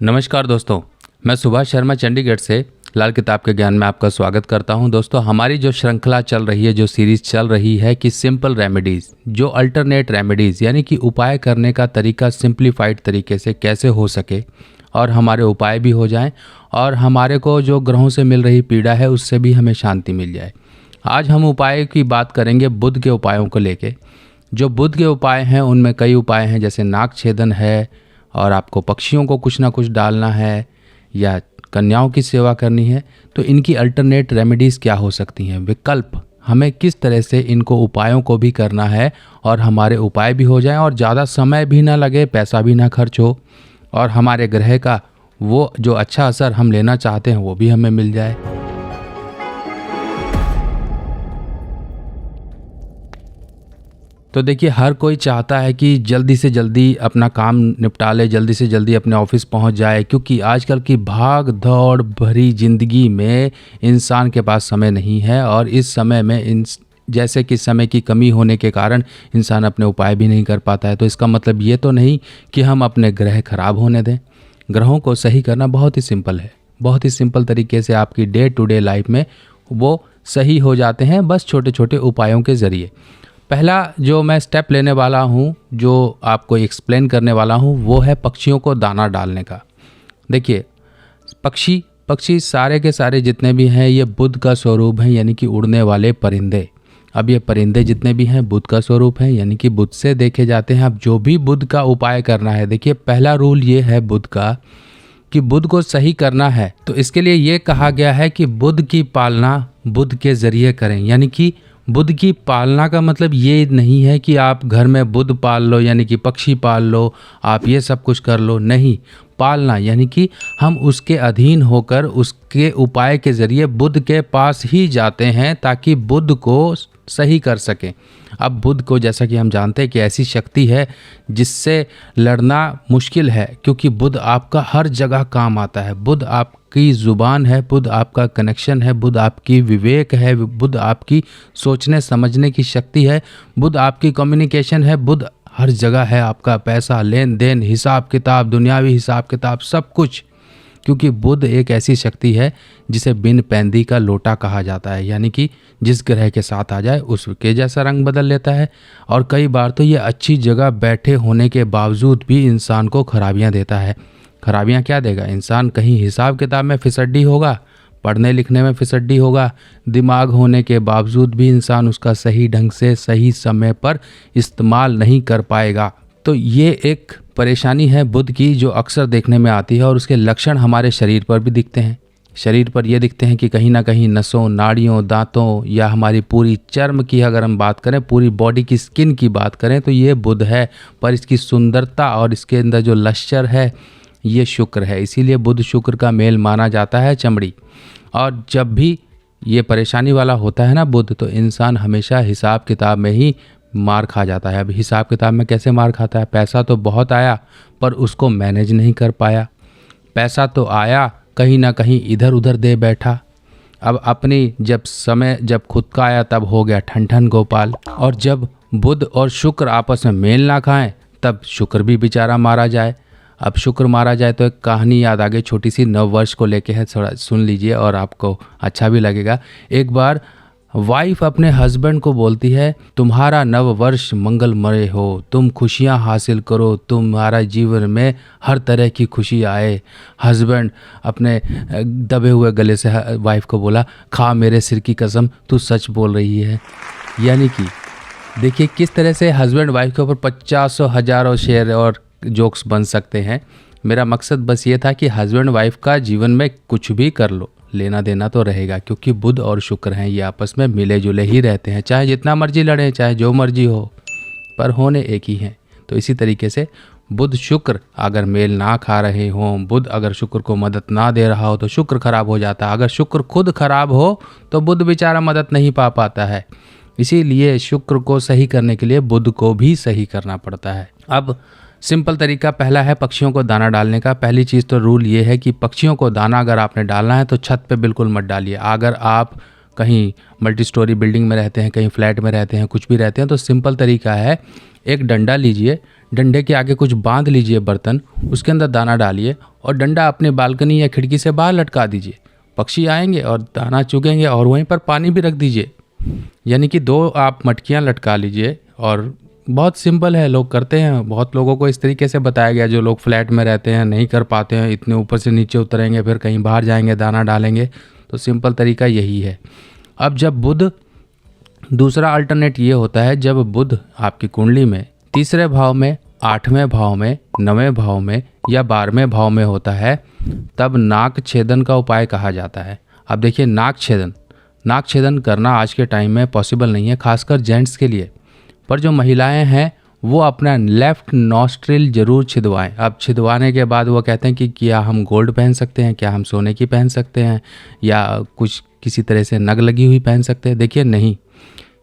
नमस्कार दोस्तों, मैं सुभाष शर्मा चंडीगढ़ से लाल किताब के ज्ञान में आपका स्वागत करता हूं। दोस्तों, हमारी जो श्रृंखला चल रही है, जो सीरीज़ चल रही है कि सिंपल रेमेडीज़, जो अल्टरनेट रेमेडीज़ यानी कि उपाय करने का तरीका सिंप्लीफाइड तरीके से कैसे हो सके और हमारे उपाय भी हो जाएं और हमारे को जो ग्रहों से मिल रही पीड़ा है उससे भी हमें शांति मिल जाए। आज हम उपाय की बात करेंगे बुध के उपायों को लेके। जो बुध के उपाय हैं उनमें कई उपाय हैं, जैसे नाक छेदन है और आपको पक्षियों को कुछ ना कुछ डालना है या कन्याओं की सेवा करनी है। तो इनकी अल्टरनेट रेमेडीज़ क्या हो सकती हैं, विकल्प हमें किस तरह से इनको उपायों को भी करना है और हमारे उपाय भी हो जाएं और ज़्यादा समय भी ना लगे, पैसा भी ना खर्च हो और हमारे ग्रह का वो जो अच्छा असर हम लेना चाहते हैं वो भी हमें मिल जाए। तो देखिए, हर कोई चाहता है कि जल्दी से जल्दी अपना काम निपटा ले, जल्दी से जल्दी अपने ऑफिस पहुंच जाए, क्योंकि आजकल की भाग दौड़ भरी ज़िंदगी में इंसान के पास समय नहीं है और इस समय में जैसे कि समय की कमी होने के कारण इंसान अपने उपाय भी नहीं कर पाता है। तो इसका मतलब ये तो नहीं कि हम अपने ग्रह खराब होने दें। ग्रहों को सही करना बहुत ही सिंपल है, बहुत ही सिंपल तरीके से आपकी डे टू डे लाइफ में वो सही हो जाते हैं, बस छोटे छोटे उपायों के ज़रिए। पहला जो मैं स्टेप लेने वाला हूँ, जो आपको एक्सप्लेन करने वाला हूँ, वो है पक्षियों को दाना डालने का। देखिए, पक्षी सारे के सारे जितने भी हैं ये बुध का स्वरूप हैं, यानी कि उड़ने वाले परिंदे। अब ये परिंदे जितने भी हैं बुध का स्वरूप हैं, यानी कि बुध से देखे जाते हैं। अब जो भी बुध का उपाय करना है, देखिए पहला रूल ये है बुध का कि बुध को सही करना है तो इसके लिए ये कहा गया है कि बुध की पालना बुध के ज़रिए करें। यानी कि बुध की पालना का मतलब ये नहीं है कि आप घर में बुध पाल लो, यानी कि पक्षी पाल लो, आप ये सब कुछ कर लो। नहीं, पालना यानी कि हम उसके अधीन होकर उसके उपाय के ज़रिए बुध के पास ही जाते हैं ताकि बुध को सही कर सकें। अब बुध को, जैसा कि हम जानते हैं कि ऐसी शक्ति है जिससे लड़ना मुश्किल है, क्योंकि बुध आपका हर जगह काम आता है। बुध आपकी ज़ुबान है, बुध आपका कनेक्शन है, बुध आपकी विवेक है, बुध आपकी सोचने समझने की शक्ति है, बुध आपकी कम्युनिकेशन है, बुध हर जगह है। आपका पैसा, लेन देन, हिसाब किताब, दुनियावी हिसाब किताब, सब कुछ। क्योंकि बुध एक ऐसी शक्ति है जिसे बिन पैंदी का लोटा कहा जाता है, यानी कि जिस ग्रह के साथ आ जाए उसके जैसा रंग बदल लेता है। और कई बार तो ये अच्छी जगह बैठे होने के बावजूद भी इंसान को खराबियां देता है। खराबियां क्या देगा? इंसान कहीं हिसाब किताब में फिसड्डी होगा, पढ़ने लिखने में फिसड्डी होगा, दिमाग होने के बावजूद भी इंसान उसका सही ढंग से सही समय पर इस्तेमाल नहीं कर पाएगा। तो ये एक परेशानी है बुध की जो अक्सर देखने में आती है और उसके लक्षण हमारे शरीर पर भी दिखते हैं। शरीर पर ये दिखते हैं कि कहीं ना कहीं नसों, नाड़ियों, दांतों या हमारी पूरी चर्म की अगर हम बात करें, पूरी बॉडी की स्किन की बात करें तो ये बुध है। पर इसकी सुंदरता और इसके अंदर जो लश्कर है ये शुक्र है। इसीलिए बुध शुक्र का मेल माना जाता है, चमड़ी। और जब भी ये परेशानी वाला होता है ना बुध, तो इंसान हमेशा हिसाब किताब में ही मार खा जाता है। अब हिसाब किताब में कैसे मार खाता है? पैसा तो बहुत आया पर उसको मैनेज नहीं कर पाया। पैसा तो आया, कहीं ना कहीं इधर उधर दे बैठा। अब अपनी जब खुद का आया तब हो गया ठन ठन गोपाल। और जब बुध और शुक्र आपस में मेल ना खाएं तब शुक्र भी बेचारा मारा जाए। अब शुक्र मारा जाए तो एक कहानी याद आ गई, छोटी सी, नव वर्ष को लेके है, थोड़ा सुन लीजिए और आपको अच्छा भी लगेगा। एक बार वाइफ अपने हस्बैंड को बोलती है, तुम्हारा नव वर्ष मंगलमय हो, तुम खुशियां हासिल करो, तुम्हारा जीवन में हर तरह की खुशी आए। हस्बैंड अपने दबे हुए गले से वाइफ को बोला, खा मेरे सिर की कसम, तू सच बोल रही है। यानी कि देखिए किस तरह से हस्बैंड वाइफ के ऊपर 50 हजारों शेर और जोक्स बन सकते हैं। मेरा मकसद बस ये था कि हस्बैंड वाइफ का जीवन में कुछ भी कर लो, लेना देना तो रहेगा, क्योंकि बुध और शुक्र हैं, ये आपस में मिले जुले ही रहते हैं। चाहे जितना मर्जी लड़ें, चाहे जो मर्जी हो, पर होने एक ही हैं। तो इसी तरीके से बुध शुक्र अगर मेल ना खा रहे हों, बुध अगर शुक्र को मदद ना दे रहा हो तो शुक्र खराब हो जाता है। अगर शुक्र खुद खराब हो तो बुध बेचारा मदद नहीं पा पाता है। इसीलिए शुक्र को सही करने के लिए बुध को भी सही करना पड़ता है। अब सिंपल तरीका पहला है पक्षियों को दाना डालने का। पहली चीज़ तो रूल ये है कि पक्षियों को दाना अगर आपने डालना है तो छत पे बिल्कुल मत डालिए। अगर आप कहीं मल्टी स्टोरी बिल्डिंग में रहते हैं, कहीं फ्लैट में रहते हैं, कुछ भी रहते हैं, तो सिंपल तरीका है, एक डंडा लीजिए, डंडे के आगे कुछ बांध लीजिए बर्तन, उसके अंदर दाना डालिए और डंडा अपने बालकनी या खिड़की से बाहर लटका दीजिए। पक्षी आएंगे और दाना चुगेंगे और वहीं पर पानी भी रख दीजिए। यानी कि 2 आप मटकियाँ लटका लीजिए। और बहुत सिंपल है, लोग करते हैं। बहुत लोगों को इस तरीके से बताया गया, जो लोग फ्लैट में रहते हैं नहीं कर पाते हैं, इतने ऊपर से नीचे उतरेंगे, फिर कहीं बाहर जाएंगे, दाना डालेंगे। तो सिंपल तरीका यही है। अब जब बुध, दूसरा अल्टरनेट ये होता है, जब बुध आपकी कुंडली में तीसरे भाव में, 8वें भाव में, 9वें भाव में या 12वें भाव में होता है, तब नाक छेदन का उपाय कहा जाता है। अब देखिए, नाक छेदन करना आज के टाइम में पॉसिबल नहीं है, खासकर जेंट्स के लिए। पर जो महिलाएं हैं वो अपना लेफ़्ट नॉस्ट्रिल जरूर छिदवाएं। अब छिदवाने के बाद वो कहते हैं कि क्या हम गोल्ड पहन सकते हैं, क्या हम सोने की पहन सकते हैं, या कुछ किसी तरह से नग लगी हुई पहन सकते हैं। देखिए नहीं,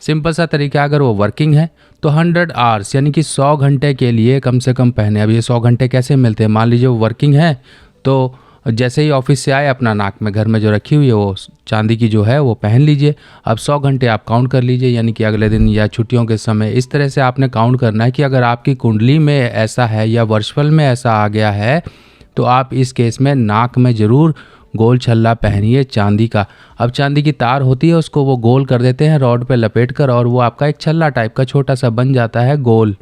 सिंपल सा तरीका, अगर वो वर्किंग है तो 100 आवर्स यानी कि 100 घंटे के लिए कम से कम पहने। अब ये 100 घंटे कैसे मिलते हैं? मान लीजिए वो वर्किंग है तो जैसे ही ऑफिस से आए, अपना नाक में घर में जो रखी हुई है वो चांदी की जो है वो पहन लीजिए। अब 100 घंटे आप काउंट कर लीजिए, यानी कि अगले दिन या छुट्टियों के समय इस तरह से आपने काउंट करना है कि अगर आपकी कुंडली में ऐसा है या वर्षफल में ऐसा आ गया है तो आप इस केस में नाक में ज़रूर गोल छल्ला पहनिए चांदी का। अब चांदी की तार होती है, उसको वो गोल कर देते हैं रॉड पे लपेट कर, और वो आपका एक छल्ला टाइप का छोटा सा बन जाता है गोल।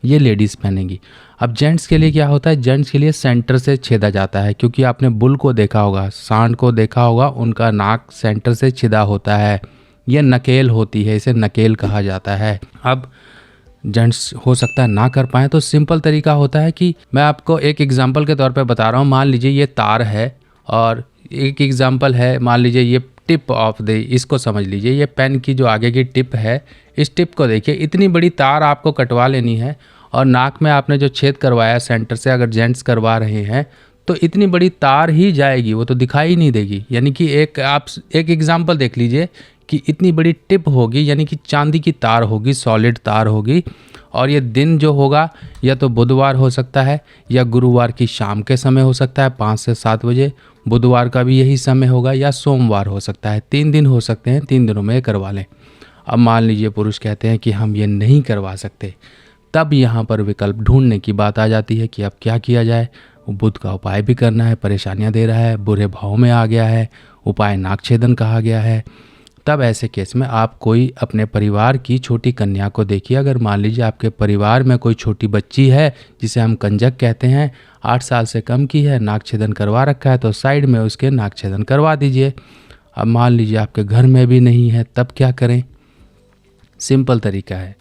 ये लेडीज़ पहनेंगी। अब जेंट्स के लिए क्या होता है? जेंट्स के लिए सेंटर से छेदा जाता है, क्योंकि आपने बुल को देखा होगा, सांड को देखा होगा, उनका नाक सेंटर से छिदा होता है। यह नकेल होती है, इसे नकेल कहा जाता है। अब जेंट्स हो सकता है ना कर पाएँ, तो सिंपल तरीका होता है कि मैं आपको एक एग्जांपल के तौर पे बता रहा हूँ। मान लीजिए ये तार है और एक एग्जांपल है, मान लीजिए ये टिप ऑफ द, इसको समझ लीजिए, ये पेन की जो आगे की टिप है, इस टिप को देखिए। इतनी बड़ी तार आपको कटवा लेनी है और नाक में आपने जो छेद करवाया सेंटर से, अगर जेंट्स करवा रहे हैं तो इतनी बड़ी तार ही जाएगी, वो तो दिखाई नहीं देगी। यानी कि आप एक एग्जांपल देख लीजिए कि इतनी बड़ी टिप होगी, यानी कि चांदी की तार होगी, सॉलिड तार होगी। और ये दिन जो होगा या तो बुधवार हो सकता है या गुरुवार की शाम के समय हो सकता है 5 से 7 बजे, बुधवार का भी यही समय होगा, या सोमवार हो सकता है। 3 दिन हो सकते हैं, 3 दिनों में ये करवा लें। अब मान लीजिए पुरुष कहते हैं कि हम ये नहीं करवा सकते, तब यहाँ पर विकल्प ढूंढने की बात आ जाती है कि अब क्या किया जाए। बुध का उपाय भी करना है, परेशानियाँ दे रहा है, बुरे भाव में आ गया है, उपाय नाक छेदन कहा गया है। तब ऐसे केस में आप कोई अपने परिवार की छोटी कन्या को देखिए। अगर मान लीजिए आपके परिवार में कोई छोटी बच्ची है जिसे हम कंजक कहते हैं, 8 साल से कम की है, नाक छेदन करवा रखा है, तो साइड में उसके नाक छेदन करवा दीजिए। अब मान लीजिए आपके घर में भी नहीं है, तब क्या करें? सिंपल तरीका है,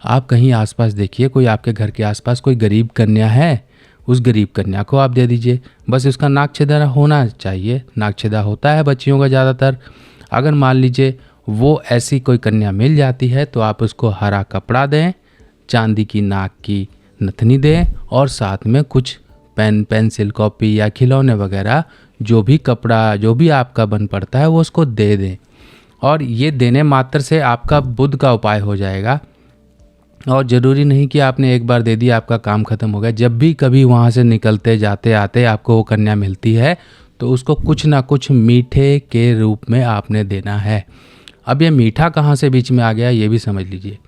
आप कहीं आसपास देखिए, कोई आपके घर के आसपास कोई गरीब कन्या है, उस गरीब कन्या को आप दे दीजिए। बस उसका नाक छेदा होना चाहिए, नाक छेदा होता है बच्चियों का ज़्यादातर। अगर मान लीजिए वो ऐसी कोई कन्या मिल जाती है तो आप उसको हरा कपड़ा दें, चांदी की नाक की नथनी दें और साथ में कुछ पेन, पेंसिल, कॉपी या खिलौने वगैरह, जो भी कपड़ा जो भी आपका बन पड़ता है वो उसको दे दें। और ये देने मात्र से आपका बुध का उपाय हो जाएगा। और ज़रूरी नहीं कि आपने एक बार दे दिया आपका काम ख़त्म हो गया। जब भी कभी वहाँ से निकलते जाते आते आपको वो कन्या मिलती है तो उसको कुछ ना कुछ मीठे के रूप में आपने देना है। अब ये मीठा कहाँ से बीच में आ गया ये भी समझ लीजिए।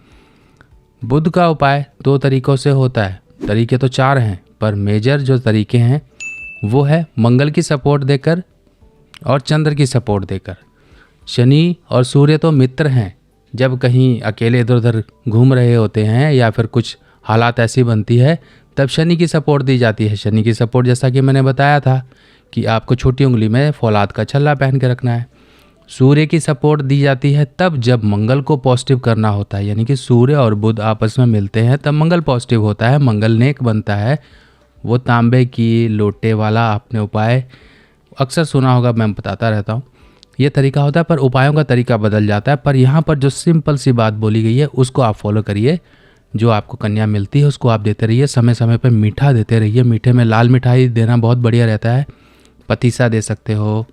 बुध का उपाय 2 तरीक़ों से होता है, तरीके तो 4 हैं, पर मेजर जो तरीके हैं वो है मंगल की सपोर्ट देकर और चंद्र की सपोर्ट देकर। शनि और सूर्य तो मित्र हैं, जब कहीं अकेले इधर उधर घूम रहे होते हैं या फिर कुछ हालात ऐसी बनती है तब शनि की सपोर्ट दी जाती है। शनि की सपोर्ट जैसा कि मैंने बताया था कि आपको छोटी उंगली में फौलाद का छल्ला पहन के रखना है। सूर्य की सपोर्ट दी जाती है तब जब मंगल को पॉजिटिव करना होता है, यानी कि सूर्य और बुध आपस में मिलते हैं तब मंगल पॉजिटिव होता है, मंगल नेक बनता है। वो तांबे की लोटे वाला आपने उपाय अक्सर सुना होगा, मैं बताता रहता हूँ। ये तरीका होता है, पर उपायों का तरीका बदल जाता है। पर यहाँ पर जो सिंपल सी बात बोली गई है उसको आप फॉलो करिए। जो आपको कन्या मिलती है उसको आप देते रहिए, समय समय पर मीठा देते रहिए। मीठे में लाल मिठाई देना बहुत बढ़िया रहता है, पतीसा दे सकते हो,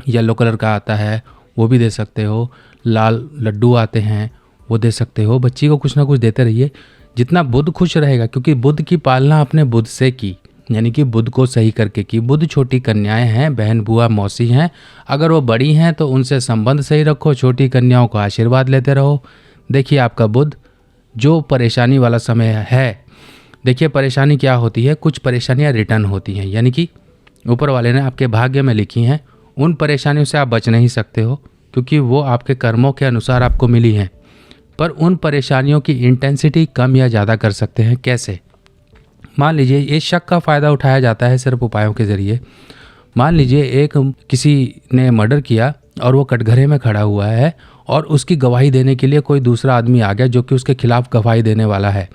येलो कलर का आता है वो भी दे सकते हो, लाल लड्डू आते हैं वो दे सकते हो। बच्ची को कुछ ना कुछ देते रहिए, जितना बुध खुश रहेगा, क्योंकि बुध की पालना आपने बुध से की, यानी कि बुध को सही करके की। बुध छोटी कन्याएं हैं, बहन बुआ मौसी हैं, अगर वो बड़ी हैं तो उनसे संबंध सही रखो, छोटी कन्याओं को आशीर्वाद लेते रहो। देखिए आपका बुध जो परेशानी वाला समय है, देखिए परेशानी क्या होती है, कुछ परेशानियां रिटर्न होती हैं, यानी कि ऊपर वाले ने आपके भाग्य में लिखी हैं, उन परेशानियों से आप बच नहीं सकते हो क्योंकि वो आपके कर्मों के अनुसार आपको मिली हैं। पर उन परेशानियों की इंटेंसिटी कम या ज़्यादा कर सकते हैं। कैसे? मान लीजिए ये शक का फ़ायदा उठाया जाता है सिर्फ उपायों के ज़रिए। मान लीजिए एक किसी ने मर्डर किया और वो कटघरे में खड़ा हुआ है और उसकी गवाही देने के लिए कोई दूसरा आदमी आ गया जो कि उसके खिलाफ गवाही देने वाला है।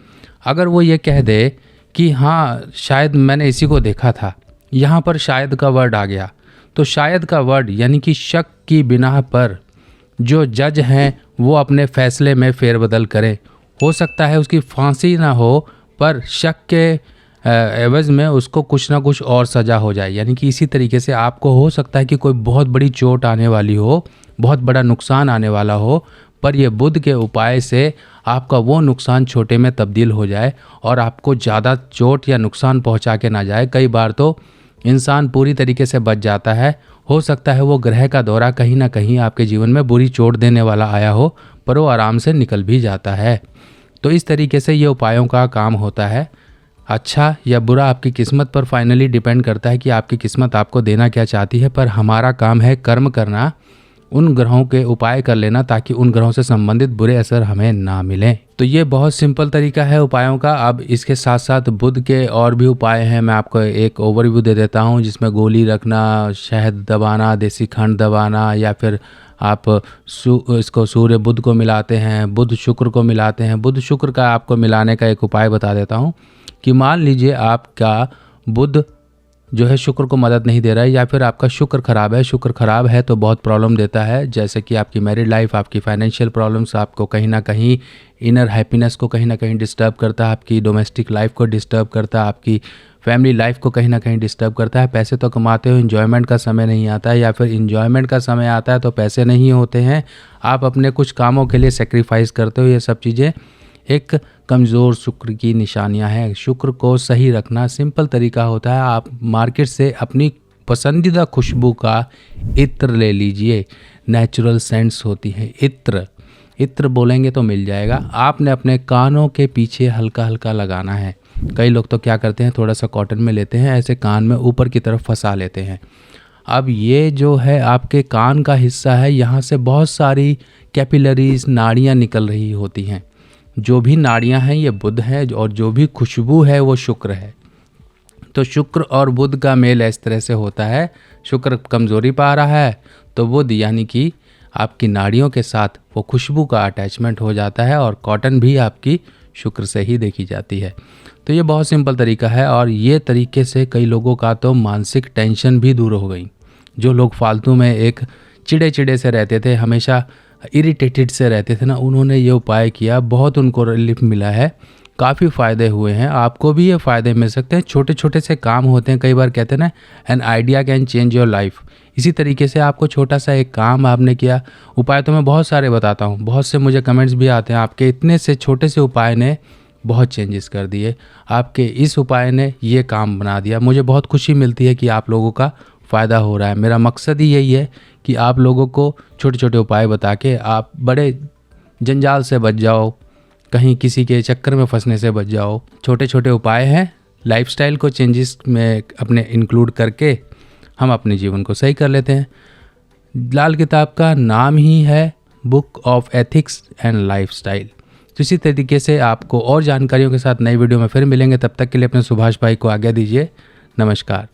अगर वो ये कह दे कि हाँ शायद मैंने इसी को देखा था, यहाँ पर शायद का वर्ड आ गया, तो शायद का वर्ड यानी कि शक की बिना पर जो जज हैं वो अपने फैसले में फेरबदल करें। हो सकता है उसकी फांसी ना हो पर शक के एवज में उसको कुछ ना कुछ और सज़ा हो जाए। यानी कि इसी तरीके से आपको हो सकता है कि कोई बहुत बड़ी चोट आने वाली हो, बहुत बड़ा नुकसान आने वाला हो, पर यह बुध के उपाय से आपका वो नुकसान छोटे में तब्दील हो जाए और आपको ज़्यादा चोट या नुकसान पहुंचा के ना जाए। कई बार तो इंसान पूरी तरीके से बच जाता है। हो सकता है वो ग्रह का दौरा कहीं ना कहीं आपके जीवन में बुरी चोट देने वाला आया हो, पर वो आराम से निकल भी जाता है। तो इस तरीके से ये उपायों का काम होता है। अच्छा या बुरा आपकी किस्मत पर फाइनली डिपेंड करता है कि आपकी किस्मत आपको देना क्या चाहती है, पर हमारा काम है कर्म करना, उन ग्रहों के उपाय कर लेना ताकि उन ग्रहों से संबंधित बुरे असर हमें ना मिलें। तो ये बहुत सिंपल तरीका है उपायों का। अब इसके साथ साथ बुध के और भी उपाय हैं, मैं आपको एक ओवरव्यू दे देता हूँ, जिसमें गोली रखना, शहद दबाना, देसी खंड दबाना, या फिर आप इसको सूर्य बुध को मिलाते हैं, बुध शुक्र को मिलाते हैं। बुध शुक्र का आपको मिलाने का एक उपाय बता देता हूँ कि मान लीजिए आपका बुध जो है शुक्र को मदद नहीं दे रहा है, या फिर आपका शुक्र खराब है। शुक्र खराब है तो बहुत प्रॉब्लम देता है, जैसे कि आपकी मैरिड लाइफ, आपकी फाइनेंशियल प्रॉब्लम्स, आपको कहीं ना कहीं इनर हैप्पीनेस को कहीं ना कहीं डिस्टर्ब करता है, आपकी डोमेस्टिक लाइफ को डिस्टर्ब करता है, आपकी फैमिली लाइफ को कहीं ना कहीं डिस्टर्ब करता है। पैसे तो कमाते हो, इन्जॉयमेंट का समय नहीं आता है, या फिर इन्जॉयमेंट का समय आता है तो पैसे नहीं होते हैं। आप अपने कुछ कामों के लिए सेक्रीफाइस करते हो। ये सब चीज़ें एक कमज़ोर शुक्र की निशानियां हैं। शुक्र को सही रखना सिंपल तरीका होता है। आप मार्केट से अपनी पसंदीदा खुशबू का इत्र ले लीजिए। नेचुरल सेंट्स होती हैं, इत्र इत्र बोलेंगे तो मिल जाएगा। आपने अपने कानों के पीछे हल्का हल्का लगाना है। कई लोग तो क्या करते हैं, थोड़ा सा कॉटन में लेते हैं, ऐसे कान में ऊपर की तरफ फंसा लेते हैं। अब ये जो है आपके कान का हिस्सा है, यहाँ से बहुत सारी कैपिलरीज नाड़ियाँ निकल रही होती हैं। जो भी नाड़ियाँ हैं ये बुध है, और जो भी खुशबू है वो शुक्र है। तो शुक्र और बुध का मेल इस तरह से होता है। शुक्र कमज़ोरी पा रहा है तो बुध यानी कि आपकी नाड़ियों के साथ वो खुशबू का अटैचमेंट हो जाता है, और कॉटन भी आपकी शुक्र से ही देखी जाती है। तो ये बहुत सिंपल तरीका है, और ये तरीके से कई लोगों का तो मानसिक टेंशन भी दूर हो गई। जो लोग फालतू में एक चिड़े चिड़े से रहते थे, हमेशा इरिटेटेड से रहते थे ना, उन्होंने ये उपाय किया, बहुत उनको रिलीफ मिला है, काफ़ी फ़ायदे हुए हैं। आपको भी ये फ़ायदे मिल सकते हैं। छोटे छोटे से काम होते हैं, कई बार कहते हैं ना, an idea can change your life. इसी तरीके से आपको छोटा सा एक काम आपने किया, उपाय तो मैं बहुत सारे बताता हूँ, बहुत से मुझे कमेंट्स भी आते हैं, आपके इतने से छोटे से उपाय ने बहुत चेंजेस कर दिए। आपके इस उपाय ने ये काम बना दिया। मुझे बहुत खुशी मिलती है कि आप लोगों का फ़ायदा हो रहा है। मेरा मकसद ही यही है कि आप लोगों को छोटे छोटे उपाय बता के आप बड़े जंजाल से बच जाओ, कहीं किसी के चक्कर में फंसने से बच जाओ। छोटे छोटे उपाय हैं, लाइफस्टाइल को चेंजेस में अपने इंक्लूड करके हम अपने जीवन को सही कर लेते हैं। लाल किताब का नाम ही है book of ethics and lifestyle. तो इसी तरीके से आपको और जानकारियों के साथ नई वीडियो में फिर मिलेंगे। तब तक के लिए अपने सुभाष भाई को आज्ञा दीजिए। नमस्कार।